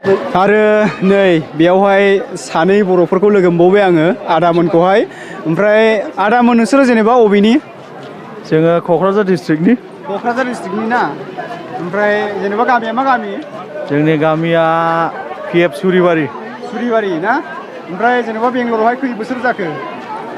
आरो नै बेयावहाय सानै बर'फोरखौ लोगो मोनबावबाय आङो आदामोनखौहाय। ओमफ्राय आदामोन नोंसोरो जेनेबा अबेनि? जोङो क'क्राझार डिस्ट्रिक्टनि। क'क्राझार डिस्ट्रिक्टनि ना? ओमफ्राय जेनेबा गामिया मा गामि? जोंनि गामिया PF सुरिबारि। सुरिबारि ना? ओमफ्राय जेनेबा बेंगलरावहाय खै बोसोर जाखो?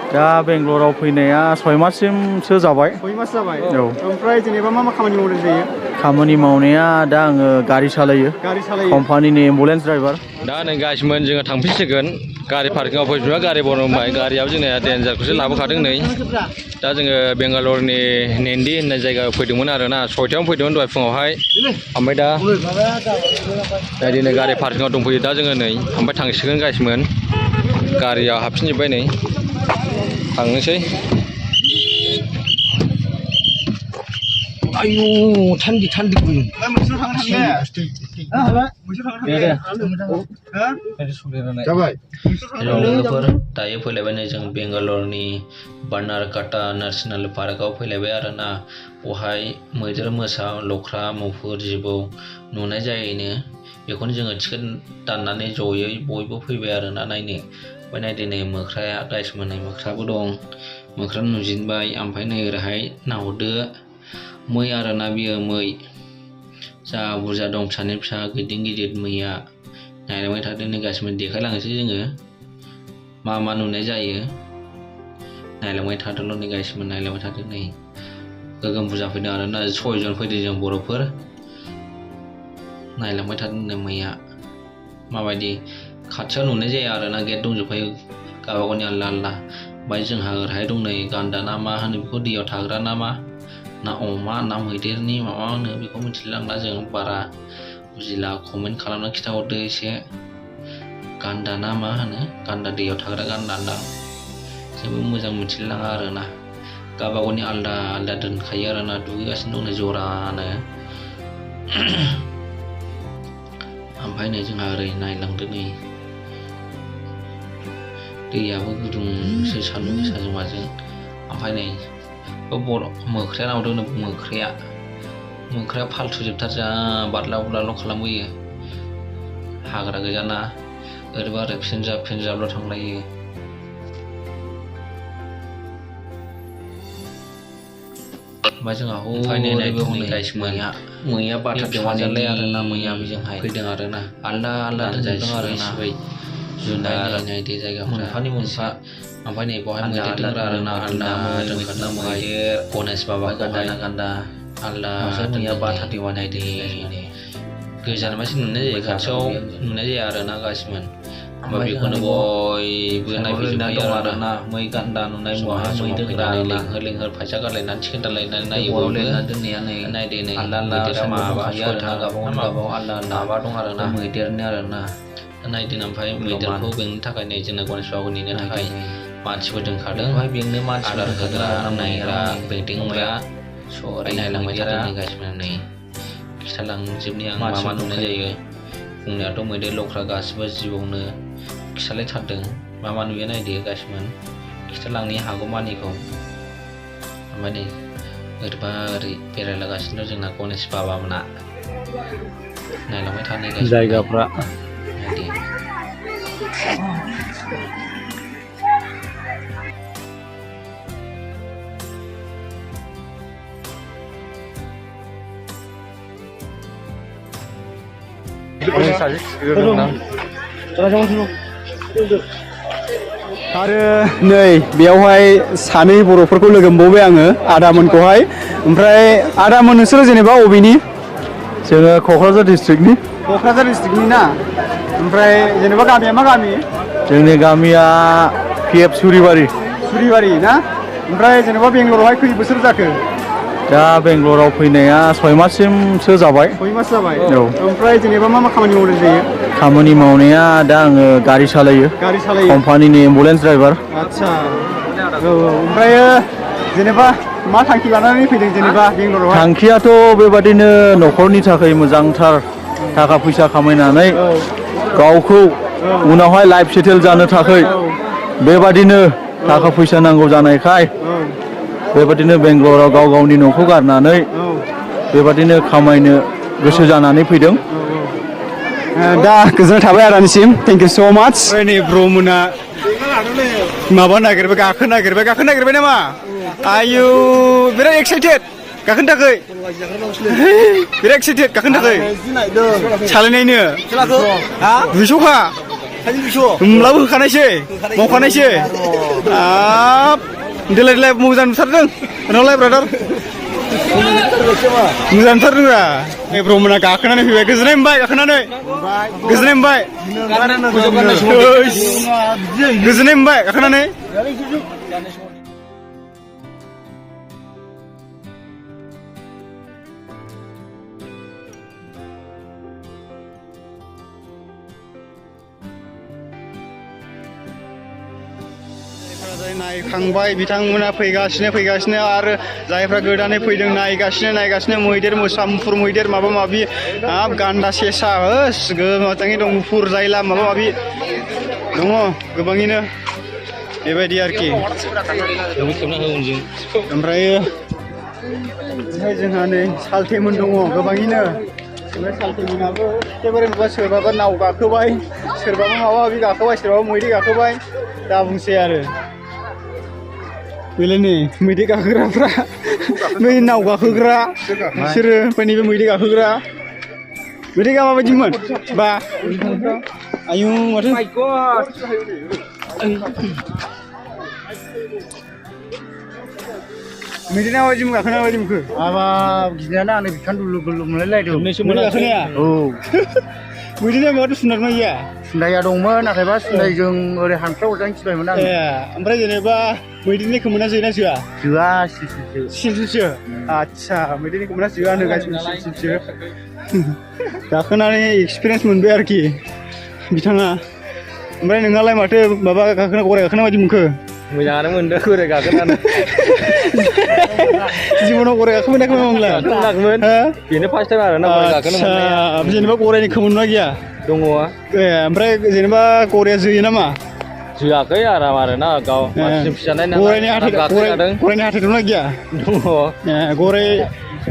दा बेंगलराव फैनाया 6 माससिमसो जाबाय। 6 मास जाबाय। औ। ओमफ्राय जेनेबा मा खामानि मावनाय जायो? खामानि मावनाया दा आङो गारि सालायो। गारि सालायो। कम्पानिनि एम्बुलेन्स ड्राइभार। दा नै गासिमोन जोङो थांफिनसिगोन। गारि पार्किंआव फैफिनबा गारि बनबाय। गारियाबो जोंना डेन्जारखौसो लाबोखादों नै। दा जोङो बेंगालरनि नेन्दी होननाय जायगायाव फैदोंमोन आरोना। 6टायावनो फैदोंमोन दहाय फुङावहाय। ओमफ्राय दा दिनै गारि पार्किंआव दंफैयो। दा जोङो नै ओमफ्राय थांसिगोन गासिमोन। गारियाव हाबफिनजोब्बाय नै। थांनोसै। आयु थान्दी गुदुं। लोगोफोर दायो फैलायबाय नै जों बेंगालरनि बान्नारघाटा नेसनेल पार्कआव फैलायबाय आरोना। बेवहाय मैदेर, मोसा, लख्रा, मुफुर, जिबौ नुनाय जायोनो। बेखौनो जोङो टिकेट दाननानै जयै बयबो फैबाय आरोना नायनो। ओमफ्राय नायदो नै मोख्राया गाइसमोन नै मोख्राबो दं। मोख्रा नुजेनबाय। ओमफ्राय नै ओरैहाय नाहरदो मै आरोना बियो मै। जा बुरजा दं फिसानि फिसा गिदिर गिदिर मैया। नायलांबाय थादो नै गासिबो देखायलांनोसै जोङो मा नुनाय जायो। नायलांबाय थादोल' नै गासिबो नायलांबाय थादो नै। गोगोम बुरजा फैदों आरोना 6 जन फैदों जों बर'फोर। नायलांबाय थादों नै मैया माबायदि। खाथियाव नुनाय जाया आरोना गेट दंजोबखायो गावबागावनि आलदा आलदा। ओमफ्राय जोंहा ओरैहाय दं नै गान्दा ना मा होनो बेखौ दैयाव थाग्रा ना मा ना अमा ना मैदेरनि माबा होनो बेखौ मिथिलांला जों बारा बुजिला। कमेन्ट खालामना खिन्थाहरदो एसे। गान्दा ना मा होनो? गान्दा दैयाव थाग्रा गान्दा दां। जेबो मोजां मिथिलाङा आरोना। गावबागावनि आलदा आलदा दोनखायो आरोना। दुगैगासिनो दं नै जरानो। ओमफ्राय नै जोंहा ओरै नायलांदो नै दैयाबो गुदुंसो सान्दुं गोसाजों माजों। ओमफ्राय नै मोख्राया नाहरदों मोख्राया फाल्थुजोबथार जा बारला बुरलाल' खालामबोयो। हाग्रा गोजाना ओरैबा ओरै फिनजाबल' थांलायो। ओमफ्राय जोंहा मैया बाथा देवाजालाय आरोना मैया बेजोंहाय फैदों आरोना। आलदा दोनजोबदों आरोना जुनार नायदो जायगाफ्रा मोनफानि मोनफा। ओमफ्राय नै बेवहाय मैदेर दोनग्रा आरोना आलदा दोनखादों मैदेर गनेश बाबाखौहाय गान्दा आलदा मैया बाथा देवा नायदो गोजाननिफ्रायसो नुनाय जायो खाथियाव नुनाय जाया आरोना गासिमोन। ओमफ्राय बेखौनो बयबो नायफैजोबनाय दं आरोना। मै गान्दा नुनाय मै दोनग्रा लिंहर फैसा गारलायनानै टिकेट दानलायनानै नायो बयबो। नायदो नै मैदेरा माबा 6था गावबागाव आलदा माबा दं आरोना मैदेरनि आरोना। नायदो ओमफ्राय मैदेरखौ बेंनो थाखाय नै जोंना गनेश बाबाखौ नेनो थाखाय मानसिबो दोनखादों। ओमफ्राय बेंनो मानसिफोर होग्रा नायग्रा बेंदिंग्रा नायलांबाय थादों नै गासिबो नै खिथालांजोबनि आं मा नुनाय जायो। बुंनायाथ' मैदेर लख्रा गासिबो जिबौनो खिथालायथारदों मा नुयो नायदो गासिबो खिथालांनो हागौमानिखौ। ओमफ्राय नै ओरैबा ओरै बेरायलागासिनो दं जोंना गनेश बाबामोना। नायलांबाय थानाय गासिबो जायगाफ्रा आरो नै बेयावहाय सानै बर'फोरखौ लोगो मोनबावबाय आङो आदामोनखौहाय। ओमफ्राय आदामोन नोंसोरो जेनेबा अबेनि? जोङो क'क्राझार डिस्ट्रिक्टनि। क'क्राझार डिस्ट्रिक्टनि ना? ओमफ्राय जेनेबा गामिया मा गामि? जोंनि गामिया PF सुरिबारि। सुरिबारि ना? ओमफ्राय जेनेबा बेंगलरावहाय खै बोसोर जाखो? दा बेंगलराव फैनाया 6 माससिमसो जाबाय। 6 मास जाबाय। औ। ओमफ्राय जेनेबा मा खामानि मावनाय जायो? खामानि मावनाया दा आङो गारि सालायो। गारि सालायो। कम्पानिनि एम्बुलेन्स ड्राइभार। आदसा औ। ओमफ्राय जेनेबा मा थांखि लानानै फैदों जेनेबा बेंगलरावहाय? थांखियाथ' बेबादिनो न'खरनि थाखाय मोजांथार थाखा फैसा खामायनानै गावखौ उनावहाय लाइफ सेटेल जानो थाखाय बेबादिनो थाखा फैसा नांगौ जानायखाय बेबादिनो बेंगलराव गाव गावनि न'खौ गारनानै बेबादिनो खामायनो गोसो जानानै फैदों। दा गोजोननाय थाबाय आदानिसिम थेंक इउ स' माच नै ब्रमोना माबा नागिरबाय गाखोनो नागिरबाय नामा आयु बिराद एक्साइटेड गाखोनो थाखाय बिराद एक्साइटेड गाखोनो थाखाय सालायनायनो 200खा होमब्लाबो होखानायसै मावखानायसै हाब देलाय मोजां नुथारदों उनावलाय ब्रादार मोजां नुथारदोंरा नै ब्रमोना गाखोनानै फैबाय गोजोननाय मोनबाय गाखोनानै गोजोननाय मोनबाय गाखोनानै नायखांबाय बिथांमोना फैगासिनो आरो जायफ्रा गोदानै फैदों नायगासिनो मैदेर मोसा मुफुर मैदेर माबा माबि हाब गान्दा सेसा मोजाङै दं मुफुर जायला माबा माबि दङ गोबाङैनो बेबायदि आरोखि ओमफ्राय जोंहा नै सालथेमोन दङ गोबाङैनो सालथेमोनाबो एखेबारे नुबा सोरबाबा नाव गाखोबाय सोरबाबा माबा माबि गाखोबाय सोरबाबा मैदेर गाखोबाय दा बुंसै आरो बेलाय नै मैदेर गाखोग्राफ्रा बै नाव गाखोग्रा बिसोरो ओमफ्राय नैबे मैदेर गाखोग्रा मैदेरा माबायदिमोन बा आयु माथो मैदेरा माबायदिमोन गाखोना माबायदि मोनखो हाबाब गिनायानो आंनो बिखान दुलु दुलु मोनलायलायदों मैदेर गाखोनाया औ मैदेरा माबाथ' सुनारना गैया सुनाया दंमोन नाथायबा सुनायजों ओरै हानफ्राव हरजां गिबायमोन आं ओमफ्राय जेनेबा मैदेरनि खोमोना जोना जोआ जोआ सिलसिलसो आदसा मैदेरनि खोमोना जोआनो गासिबो सिलसिलसो गाखोनानै एक्सपिरियेन्स मोनबाय आरोखि बिथाङा ओमफ्राय नोंहालाय माथो माबा गाखोना गराय गाखोना बायदि मोनखो मोजाङानो मोनदों गराय गाखोनानै जिबनाव गराय गाखोमोनाखै नंला बेनो फार्स्ट टाइम आरो ना गराय गाखोनो मोननाया जेनेबा गरायनि खोमोना गैया दङ ओमफ्राय जेनेबा गराया जोयो नामा जोआखै आराम आरो ना गाव फिजानाय गरायनि हाथाय दंना गैया दङ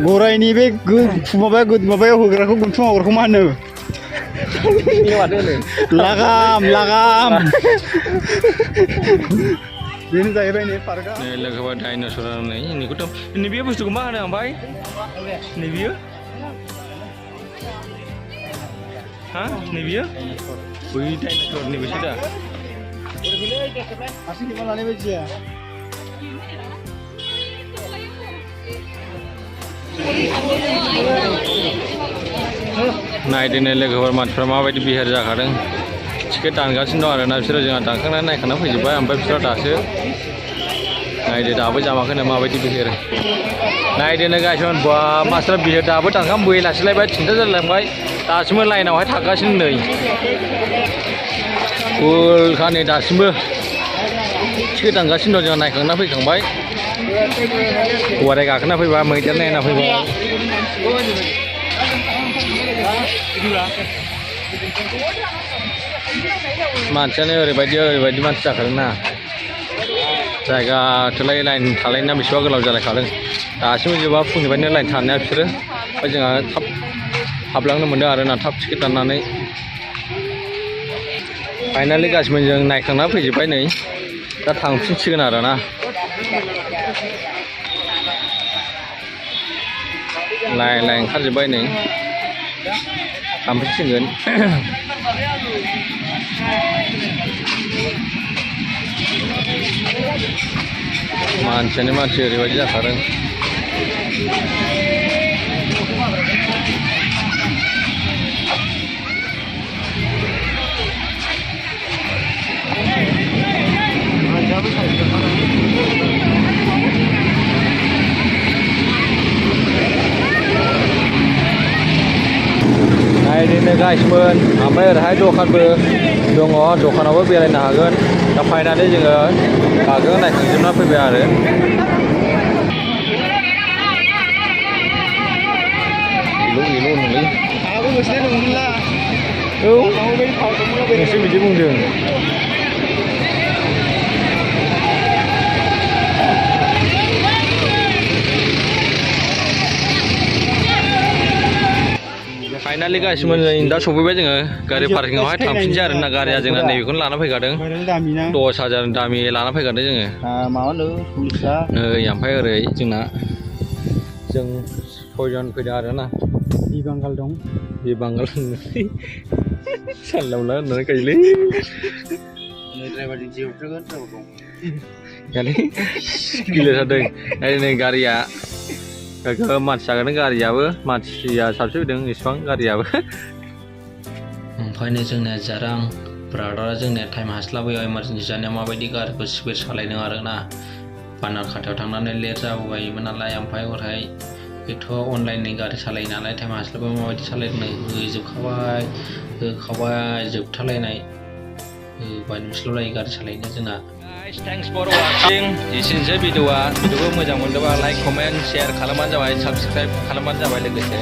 गरायनि बे माबायाव होग्राखौ गुन्थुं आगरखौ मा होनो लागाम बेनो जाहैबाय नै पार्कआ लोगोबा डाइनसर नै नैखौथ' नैबे बुस्थुखौ मा होनो ओमफ्राय नैबियो हा नैबियो बै डाइनसर नैबेसो दा हारसिं खेबना लानाय बायदिया नायदिनो लोगोफोर मानसिफ्रा माबायदि बिहेर जाखादों टिकेट दानगासिनो दं आरोना बिसोरो जोंहा दानखांनानै नायखांना फैजोब्बाय ओमफ्राय बिसोरो दासो नायदो दाबो जामाखैनो माबायदि बिहेर नायदोनो गाइसमोन बा मानसिफ्रा बिहेर दाबो दानखांबोयै लासैलायबाय थिनथा जालायलांबाय दासिमबो लाइनावहाय थागासिनो नै फुलखा नै दासिमबो टिकेट दानगासिनो दं जोंहा नायखांना फैखांबाय गराय गाखोना फैबाय मैदेर नायना फैबाय मानसियानो ओरैबायदि मानसि जाखादोंना जायगा थोलाय लाइन थालायना बेसेबा गोलाव जालायखादों दासिमबो जोबा फुंनिफ्रायनो लाइन थानाया बिसोरो ओमफ्राय जोंहा थाब हाबलांनो मोनदों आरोना थाब टिकेट दाननानै फाइनालि गासिबो जों नायखांना फैजोब्बाय नै दा थांफिनसिगोन आरोना लाइन ओंखारजोब्बाय नै थांफिनसिगोन मानसियानो मानसि ओरैबायदि जाखादों नायदिनो गाइसमोन ओमफ्राय ओरैहाय दखानबो दङ दखानावबो बेरायनो हागोन दा फाइनालि जोङो गाखोना नायखांजोबना फैबाय आरो इलु नोंलै आंहाबो मोनसे दंमोनला औ नोंसो बिदि बुंदों फाइनालि गासिबो दा सफैबाय जोङो गारि पार्किंआवहाय थांफिनसै आरोना गारिया जोंना नैबेखौनो लाना फैखादों बायनानै दामि ना 10,000 दामि लाना फैखादों जोङो माबानो पुलिसा नै ओमफ्राय ओरै जोंना जों 6 जन फैदों आरोना बि बांगाल दं बे बांगाल सानला मोनला होननानै गायलै ड्राइभारजों जिउथ्रोगोन ड्राइभार दं गारि गिलिर जादों नै गारिया मानसि जागोन गारियाबो मानसिया साबसे फैदों इसिबां गारियाबो ओमफ्राय जोंनिया जारां ब्रादारा जोंनिया टाइम हास्लाबैयाव इमारजेन्सि जानायाव माबायदि गारिखौ स्पिड सालायदों आरोना बानार खाथियाव थांनानै लेट जाबोबायमोन नालाय ओमफ्राय हरहाय बेथ' अनलाइननि गारि सालायो नालाय टाइम हास्लाबैयाव माबायदि सालायदों होजोबखाबाय जोबथालायनाय होबाय नोंसोरलाय गारि सालायनो जोंना थेंक्स फर वाचिं एसेनोसै भिडिअ'खौ मोजां मोनदोंबा लाइक कमेन्ट शेयार खालामबानो जाबाय साबसक्राइब खालामबानो जाबाय लोगोसे